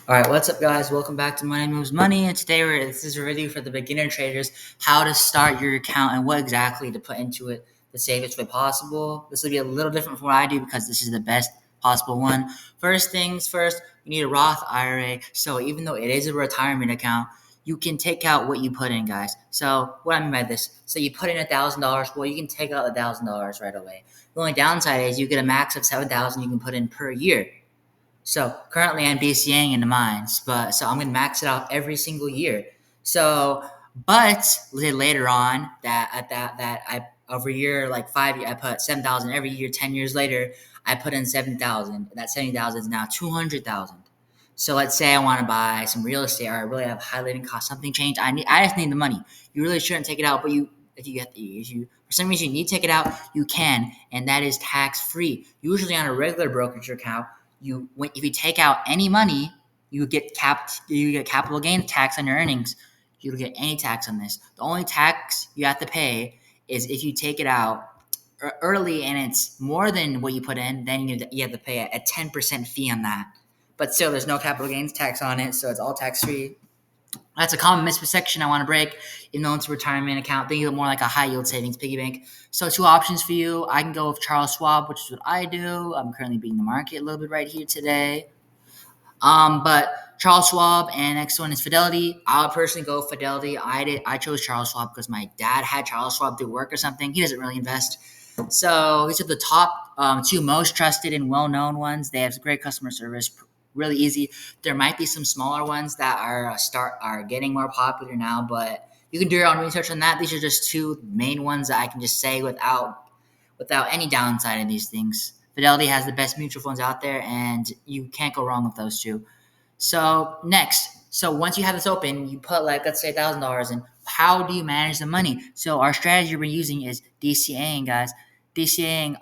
All right, what's up, guys? Welcome back to Money Moves Money. And today, this is a review for the beginner traders: how to start your account and what exactly to put into it the safest way possible. This will be a little different from what I do because this is the best possible one. First things first, you need a Roth IRA. So even though it is a retirement account, you can take out what you put in, guys. So what I mean by this, so you put in $1,000. Well, you can take out $1,000 right away. The only downside is you get a max of 7,000 you can put in per year. So currently I'm BCAing into mines, but so I'm gonna max it out every single year. So, but later on that at that I every year like 5 years I put 7,000 every year. 10 years later I put in 7,000. That 70,000 is now 200,000. So let's say I want to buy some real estate or I really have high living costs. Something changed. I just need the money. You really shouldn't take it out, but if you for some reason you need to take it out, you can, and that is tax free. Usually on a regular brokerage account if you take out any money, you get capital gains tax on your earnings. You don't get any tax on this. The only tax you have to pay is if you take it out early and it's more than what you put in, then you have to pay a 10% fee on that. But still, there's no capital gains tax on it, so it's all tax free. That's a common misperception I want to break. Even though it's a retirement account, think of it more like a high yield savings piggy bank. So two options for you. I can go with Charles Schwab, which is what I do. I'm currently beating the market a little bit right here today. But Charles Schwab and next one is Fidelity. I would personally go Fidelity. I chose Charles Schwab because my dad had Charles Schwab through work or something. He doesn't really invest. So these are the top two most trusted and well-known ones. They have great customer service, really easy. There might be some smaller ones that are getting more popular now, but you can do your own research on that. These are just two main ones that I can just say without any downside in these things. Fidelity has the best mutual funds out there, and you can't go wrong with those two. So next, so once you have this open, you put like let's say $1,000 in. How do you manage the money? So our strategy we're using is DCAing, guys. DCAing.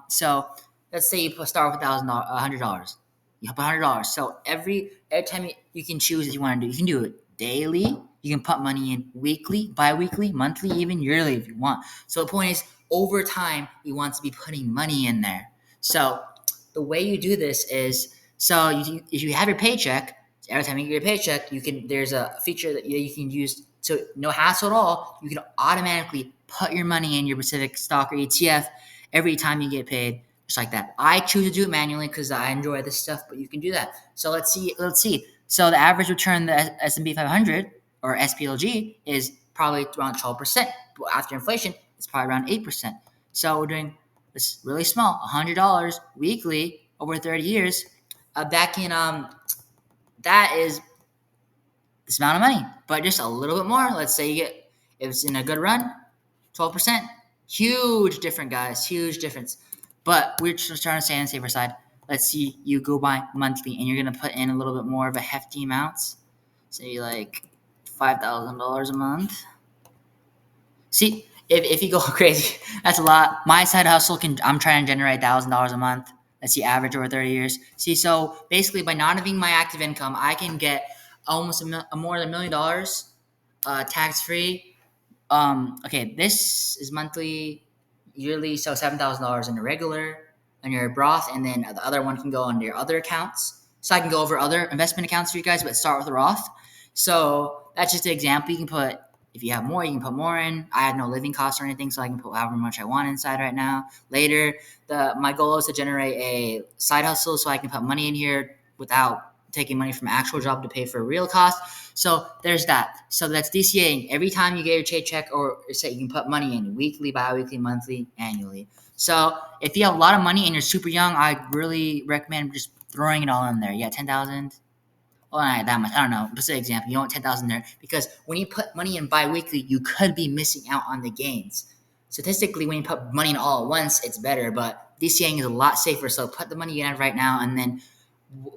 So let's say you start with $100. You put $100. So every time you can choose if you want to do. You can do it daily. You can put money in weekly, bi-weekly, monthly, even yearly if you want. So the point is, over time, you want to be putting money in there. So the way you do this is if you have your paycheck, every time you get your paycheck, there's a feature that you can use to no hassle at all. You can automatically put your money in your specific stock or ETF every time you get paid, just like that. I choose to do it manually because I enjoy this stuff, but you can do that. So let's see. So the average return, the S&P 500 or SPLG is probably around 12%. But after inflation, it's probably around 8%. So we're doing this really small, $100 weekly over 30 years. That is this amount of money, but just a little bit more. Let's say if it's in a good run, 12%. Huge difference, guys. Huge difference. But we're just trying to stay on the safer side. Let's see, you go by monthly and you're going to put in a little bit more of a hefty amount. Say like $5,000 a month. See, if you go crazy, that's a lot. My side hustle I'm trying to generate $1,000 a month. That's the average over 30 years. See, so basically by not having my active income, I can get almost more than $1 million tax free. Okay, this is monthly, yearly, so $7,000 in the regular on your Roth, and then the other one can go on your other accounts. So I can go over other investment accounts for you guys, but start with the Roth. So that's just an example. You can put if you have more, you can put more in. I have no living costs or anything, so I can put however much I want inside right now. Later, my goal is to generate a side hustle so I can put money in here without taking money from an actual job to pay for a real cost. So there's that. So that's DCAing. Every time you get your paycheck, or say you can put money in weekly, bi-weekly, monthly, annually. So if you have a lot of money and you're super young, I really recommend just throwing it all in there. Yeah, 10,000. Well, not that much. I don't know. Let's say an example. You want 10,000 there because when you put money in bi-weekly, you could be missing out on the gains. Statistically, when you put money in all at once, it's better. But DCAing is a lot safer. So put the money you have right now, and then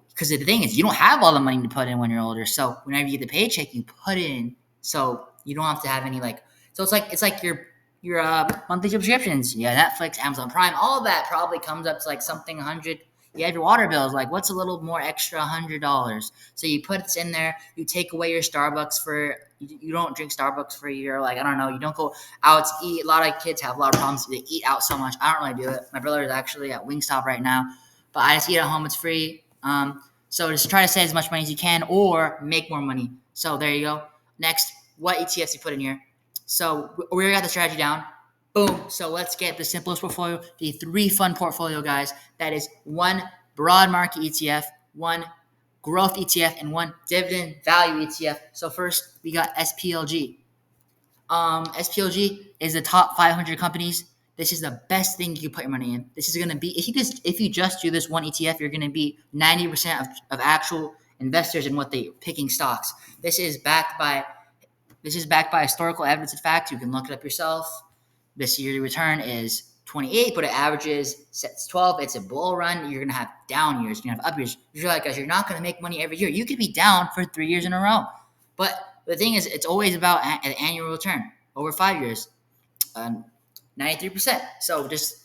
because the thing is, you don't have all the money to put in when you're older. So whenever you get the paycheck, you put it in. So you don't have to have any like. So it's like your monthly subscriptions. Yeah, Netflix, Amazon Prime, all of that probably comes up to like something 100. You have your water bills. Like, what's a little more extra $100? So you put it in there. You take away your Starbucks for. You don't drink Starbucks for a year. Like, I don't know. You don't go out to eat. A lot of kids have a lot of problems. They eat out so much. I don't really do it. My brother is actually at Wingstop right now, but I just eat at home. It's free. So just try to save as much money as you can or make more money. So there you go. Next, what ETFs you put in here. So we already got the strategy down. Boom. So let's get the simplest portfolio, the 3-fund portfolio, guys. That is one broad market ETF, one growth ETF, and one dividend value ETF. So first, we got SPLG. SPLG is the top 500 companies. This is the best thing you can put your money in. This is going to be if you just do this one ETF, you're going to be 90% of actual investors in what they picking stocks. This is backed by historical evidence and facts. You can look it up yourself. This yearly return is 28, but it averages sets 12. It's a bull run. You're gonna have down years. You're gonna have up years. You're like, guys, you're not gonna make money every year. You could be down for 3 years in a row. But the thing is, it's always about an annual return over 5 years, 93%. So just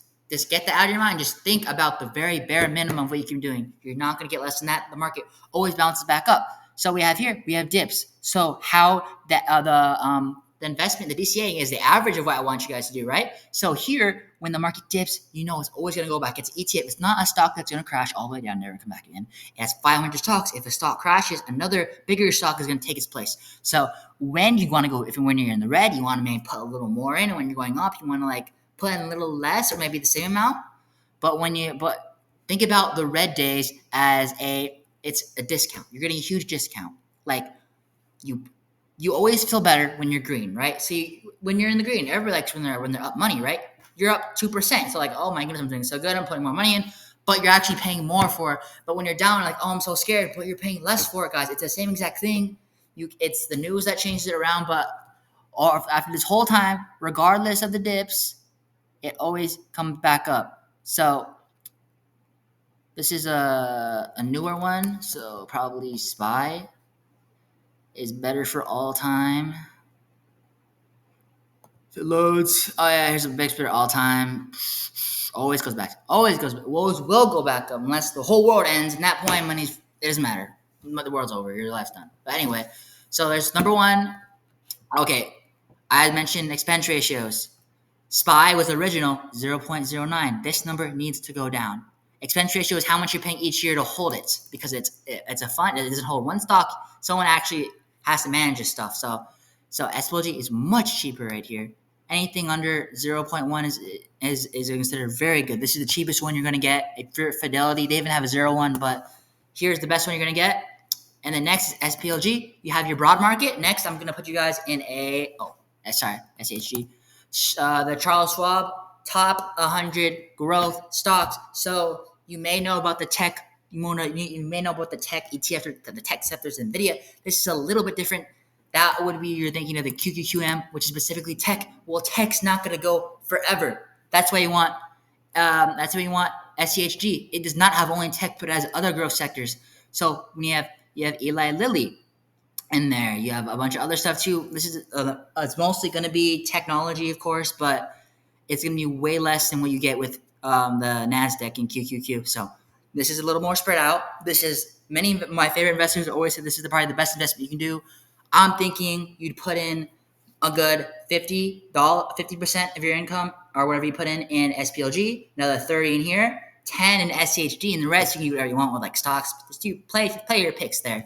get that out of your mind. Just think about the very bare minimum of what you can be doing. You're not gonna get less than that. The market always bounces back up. So we have dips. So how that the investment, the DCA is the average of what I want you guys to do, right? So here, when the market dips, it's always going to go back. It's ETF. It's not a stock that's going to crash all the way down there and come back again. It has 500 stocks. If a stock crashes, another bigger stock is going to take its place. So when you want to go, when you're in the red, you want to maybe put a little more in. And when you're going up, you want to like put in a little less or maybe the same amount. But think about the red days as it's a discount. You're getting a huge discount. Like you always feel better when you're green, right? See, when you're in the green, everybody likes when they're up money, right? You're up 2%. So like, oh my goodness, I'm doing so good. I'm putting more money in, but you're actually paying more for it. But when you're down, like, oh, I'm so scared, but you're paying less for it, guys. It's the same exact thing. It's the news that changes it around, but after this whole time, regardless of the dips, it always comes back up. So this is a newer one, so probably SPY is better for all time. If it loads. Oh yeah, here's a big spitter all time. Always goes back. Always will go back up unless the whole world ends. And that point, it doesn't matter. The world's over. Your life's done. But anyway, so there's number one. Okay, I mentioned expense ratios. SPY was original 0.09. This number needs to go down. Expense ratio is how much you're paying each year to hold it because it's a fund. It doesn't hold one stock. Someone actually has to manage this stuff. So SPLG is much cheaper right here. Anything under 0.1 is considered very good. This is the cheapest one you're going to get. If you're Fidelity, they even have a 0.1, but here's the best one you're going to get. And then next is SPLG. You have your broad market. Next, I'm going to put you guys in SHG. The Charles Schwab top 100 growth stocks. So you may know about the tech. You may know about the tech ETF or the tech sectors, NVIDIA. This is a little bit different. That would be you're thinking of the QQQM, which is specifically tech. Well, tech's not going to go forever. That's why you want. SCHG. It does not have only tech, but it has other growth sectors. So when you have Eli Lilly in there, you have a bunch of other stuff too. This is it's mostly going to be technology, of course, but it's going to be way less than what you get with the NASDAQ and QQQ. So this is a little more spread out. This is many of my favorite investors always say this is probably the best investment you can do. I'm thinking you'd put in a good 50% of your income or whatever you put in SPLG, another 30 in here, 10 in SCHG, and the rest you can do whatever you want with like stocks. Just play your picks there.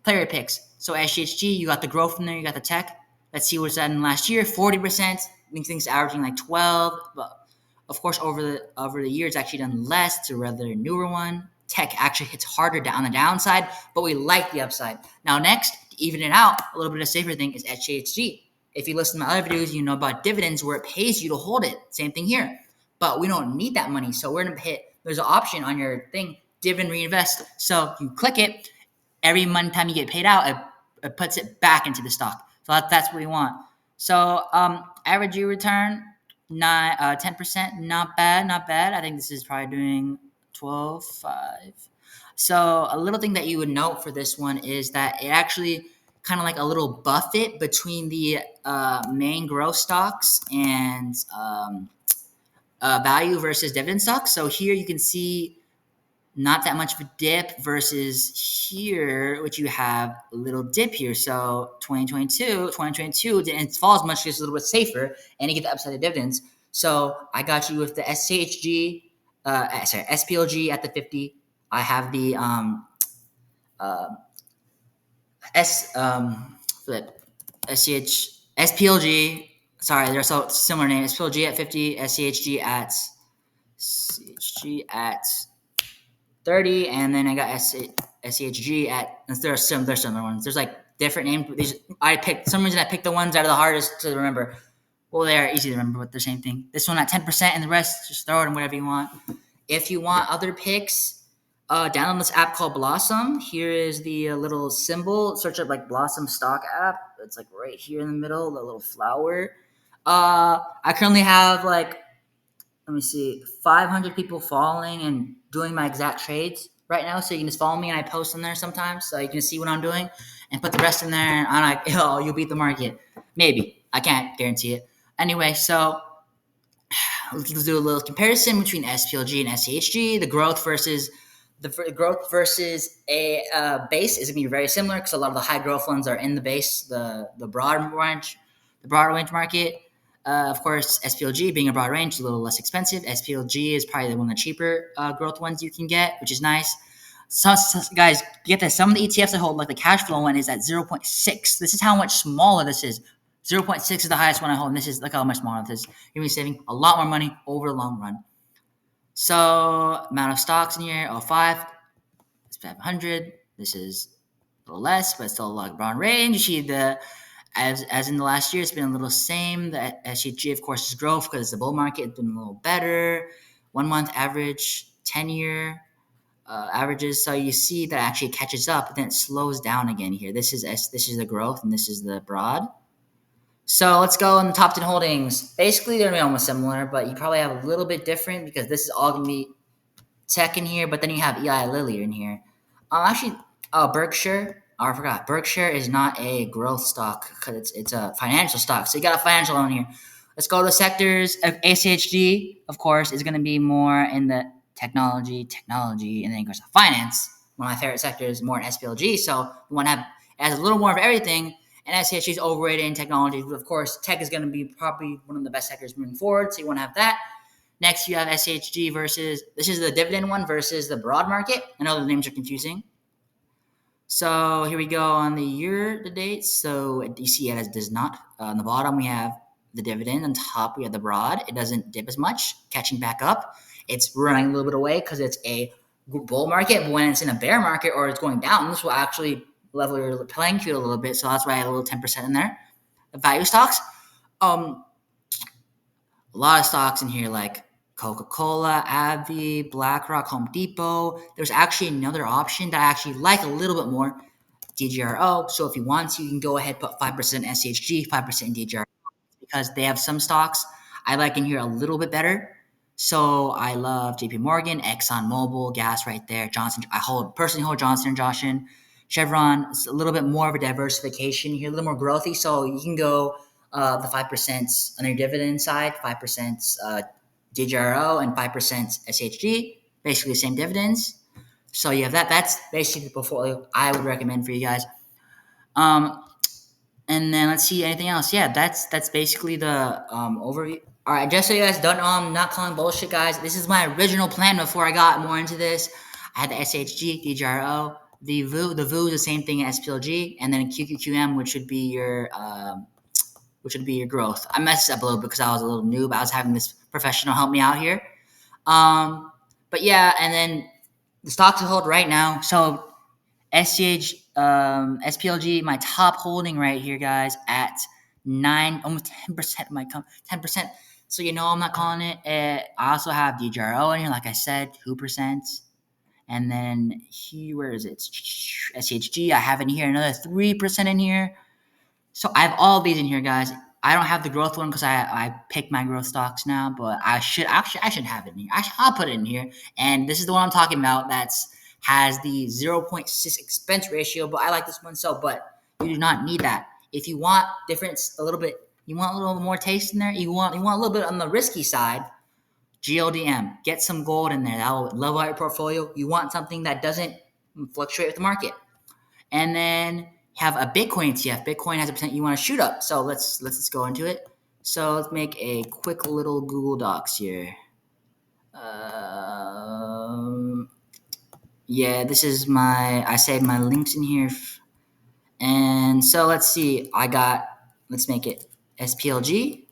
Play your picks. So SCHG, you got the growth in there, you got the tech. Let's see what's that in last year. 40%. These things averaging like 12, but of course over the year it's actually done less to rather a newer one. Tech actually hits harder down the downside, but we like the upside. Now next, to even it out, a little bit of a safer thing is SHG. If you listen to my other videos, you know about dividends where it pays you to hold it. Same thing here. But we don't need that money, so we're going to there's an option on your thing, dividend reinvest. So you click it, every month time you get paid out, it puts it back into the stock. So that's what we want. So average year return, 10%, not bad. I think this is probably doing 12.5. So a little thing that you would note for this one is that it actually kind of like a little buffet between the main growth stocks and value versus dividend stocks. So here you can see not that much of a dip versus here, which you have a little dip here. So 2022 didn't fall as much, just a little bit safer, and you get the upside of dividends. So I got you with the SPLG at the 50. I have the uh, S flip SCH SPLG. Sorry, they're so similar name. SPLG at 50, SCHG at 30, and then I got SCHG at. They're similar ones. There's like different names. These I picked some reason I picked the ones that are the hardest to remember. Well, they are easy to remember, but they're the same thing. This one at 10%, and the rest just throw it in whatever you want. If you want other picks, download this app called Blossom. Here is the little symbol. Search up like Blossom stock app. It's like right here in the middle, the little flower. I currently have like, let me see, 500 people following and doing my exact trades right now. So you can just follow me, and I post in there sometimes, so you can see what I'm doing and put the rest in there. And I'm like, oh, you'll beat the market. Maybe. I can't guarantee it. Anyway, so let's do a little comparison between SPLG and SCHG. The growth versus a base is going to be very similar because a lot of the high growth ones are in the base, the broad range market. Of course, SPLG being a broad range is a little less expensive. SPLG is probably one of the cheaper growth ones you can get, which is nice. So, guys, get this. Some of the ETFs I hold, like the cash flow one, is at 0.6. This is how much smaller this is. 0.6 is the highest one I hold, and this is look how much smaller this is. You're going to be saving a lot more money over the long run. So, amount of stocks in here, 05, it's 500. This is a little less, but still a lot of broad range. You see the as in the last year, it's been a little same. The SCG, of course, is growth because it's the bull market. It's been a little better. 1 month average, 10-year averages. So you see that actually catches up, but then it slows down again here. This is the growth, and this is the broad. So let's go in the top 10 holdings. Basically, they're going to be almost similar, but you probably have a little bit different because this is all going to be tech in here, but then you have Eli Lilly in here. Actually, Berkshire. Oh, I forgot. Berkshire is not a growth stock because it's a financial stock. So you got a financial on here. Let's go to the sectors. ACHD, of course, is going to be more in the technology, and then it goes to finance. One of my favorite sectors is more in SPLG. So you want to have it has a little more of everything. And SCHG is overrated in technology. But of course, tech is going to be probably one of the best sectors moving forward. So you want to have that. Next, you have SCHG versus, this is the dividend one versus the broad market. I know the names are confusing. So here we go on the year to date. So you see it as does not. On the bottom, we have the dividend. On top, we have the broad. It doesn't dip as much, catching back up. It's running a little bit away because it's a bull market. But when it's in a bear market or it's going down, this will actually level your playing field a little bit. So that's why I have a little 10% in there. The value stocks. A lot of stocks in here like Coca-Cola, AbbVie, BlackRock, Home Depot. There's actually another option that I actually like a little bit more, DGRO. So if you want to, you can go ahead and put 5% SHG, 5% DGRO because they have some stocks I like in here a little bit better. So I love JP Morgan, ExxonMobil, gas right there. Johnson, personally hold Johnson & Johnson. Chevron, it's a little bit more of a diversification here, a little more growthy. So you can go the 5% on your dividend side, 5% DGRO, and 5% SHG, basically the same dividends. So you have that. That's basically the portfolio I would recommend for you guys. And then let's see anything else. Yeah, that's basically the overview. All right, just so you guys don't know, I'm not calling bullshit, guys. This is my original plan before I got more into this. I had the SHG, DGRO, the VOO. The VOO is the same thing as SPLG, and then QQQM, which would be your growth. I messed up a little because I was a little noob. I was having this professional help me out here. But yeah, and then the stocks I hold right now. So SPLG, my top holding right here, guys, at almost 10% of my 10%. So you know I'm not calling it. I also have DGRO in here, like I said, 2%. And then here, where is it? SHG, I have in here another 3% in here. So I have all of these in here, guys. I don't have the growth one because I picked my growth stocks now, but I should have it in here. I'll put it in here. And this is the one I'm talking about has the 0.6 expense ratio, but I like this one but you do not need that. If you want you want a little more taste in there, you want a little bit on the risky side, GLDM, get some gold in there. That will level out your portfolio. You want something that doesn't fluctuate with the market. And then have a Bitcoin ETF. Bitcoin has a percent you want to shoot up. So let's go into it. So let's make a quick little Google Docs here. Yeah, this is I saved my links in here. And so let's see, let's make it SPLG.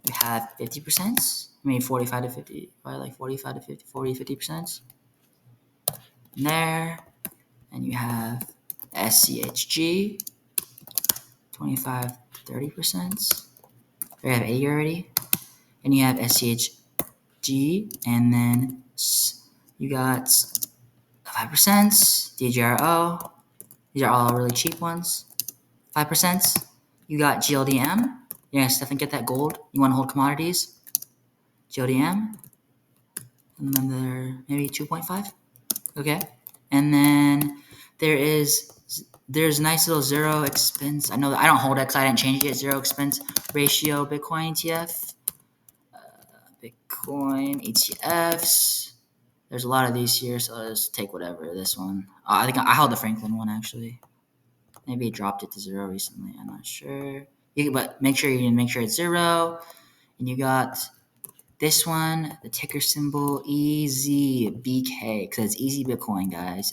We have 50%, maybe 45 to 50, probably like 45 to 50, 40, 50% there. And you have SCHG, 25, 30%. We have 80 already. And you have SCHG, and then you got 5%, DGRO. These are all really cheap ones. 5%. You got GLDM. You're gonna definitely get that gold. You want to hold commodities. GLDM. Another maybe 2.5. Okay. And then there's nice little zero expense. I know that I don't hold it because I didn't change it yet. Zero expense ratio Bitcoin ETF. Bitcoin ETFs. There's a lot of these here, so I'll just take whatever. This one. I think I held the Franklin one actually. Maybe it dropped it to zero recently. I'm not sure. But make sure it's zero. And you got this one, the ticker symbol EZBK, because it's easy Bitcoin, guys.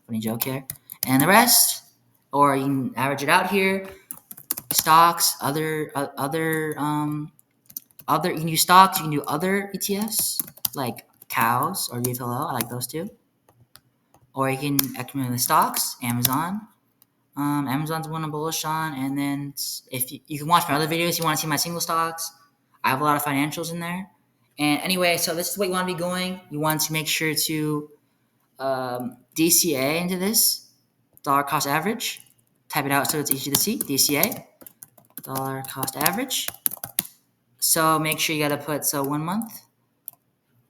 Funny joke here. And the rest, or you can average it out here. Stocks, other. You can use stocks. You can do other ETFs like cows or UFLO. I like those too. Or you can accumulate the stocks. Amazon. Amazon's one I'm bullish on, and then if you can watch my other videos, you want to see my single stocks. I have a lot of financials in there. And anyway, so this is what you want to be going. You want to make sure to DCA into this dollar cost average. Type it out so it's easy to see. DCA, dollar cost average. So make sure you got to put 1 month.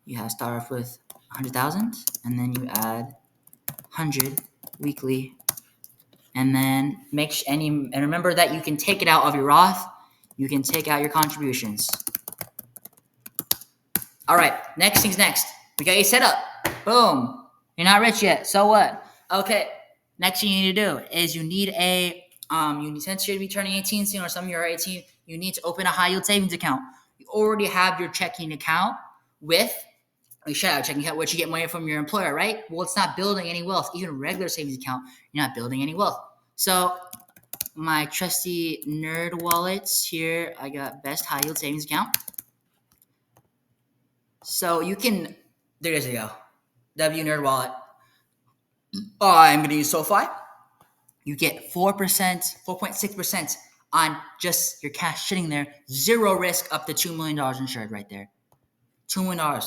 You have to start off with 100,000, and then you add 100 weekly. And then and remember that you can take it out of your Roth. You can take out your contributions. All right, next thing's next. We got you set up. Boom. You're not rich yet. So what? Okay. Next thing you need to do is you need since you're to be turning 18 soon, or some of you are 18, you need to open a high yield savings account. You already have your checking account with. You should have a checking account, which you get money from your employer, right? Well, it's not building any wealth. Even a regular savings account, you're not building any wealth. So my trusty nerd wallets here, I got best high yield savings account. So you can, there you go. W nerd wallet. I'm going to use SoFi. You get 4%, 4.6% on just your cash sitting there. Zero risk up to $2 million insured right there. $2 million.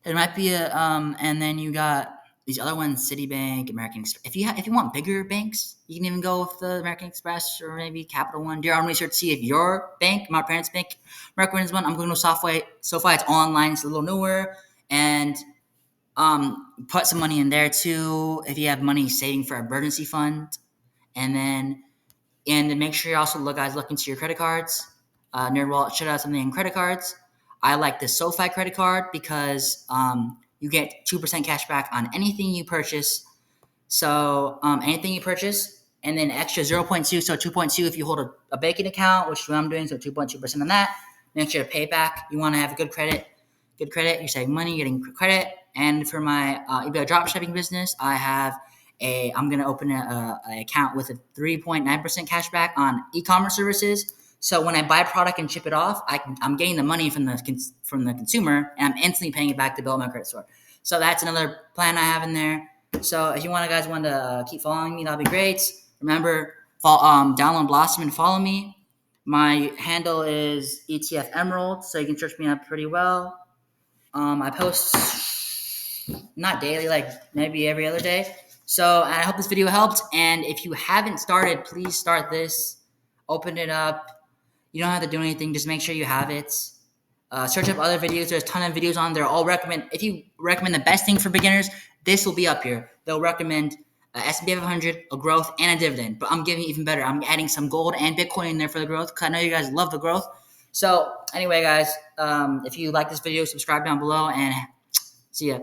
There might be and then you got these other ones, Citibank, American Express. If you want bigger banks, you can even go with the American Express or maybe Capital One. Do your own research to see if your bank, my parents' bank, recommends one. I'm going to SoFi. SoFi, it's online. It's a little newer. And put some money in there too if you have money saving for emergency fund. And then make sure you also look into your credit cards. NerdWallet should have something in credit cards. I like the SoFi credit card because you get 2% cash back on anything you purchase. So anything you purchase, and then extra 0.2, so 2.2 if you hold a banking account, which is what I'm doing, so 2.2% on that. Make sure to pay back. You want to have good credit. You're saving money, getting credit. And for my eBay dropshipping business, I'm going to open an account with a 3.9% cash back on e-commerce services. So when I buy a product and ship it off, I'm getting the money from the consumer, and I'm instantly paying it back to build my credit score. So that's another plan I have in there. So if you guys want to keep following me, that'll be great. Remember, download Blossom and follow me. My handle is ETF Emerald, so you can search me up pretty well. I post not daily, like maybe every other day. So I hope this video helped. And if you haven't started, please start this. Open it up. You don't have to do anything. Just make sure you have it. Search up other videos. There's a ton of videos on there. If you recommend the best thing for beginners, this will be up here. They'll recommend S&P 500, a growth, and a dividend. But I'm giving you even better. I'm adding some gold and Bitcoin in there for the growth because I know you guys love the growth. So anyway, guys, if you like this video, subscribe down below and see ya.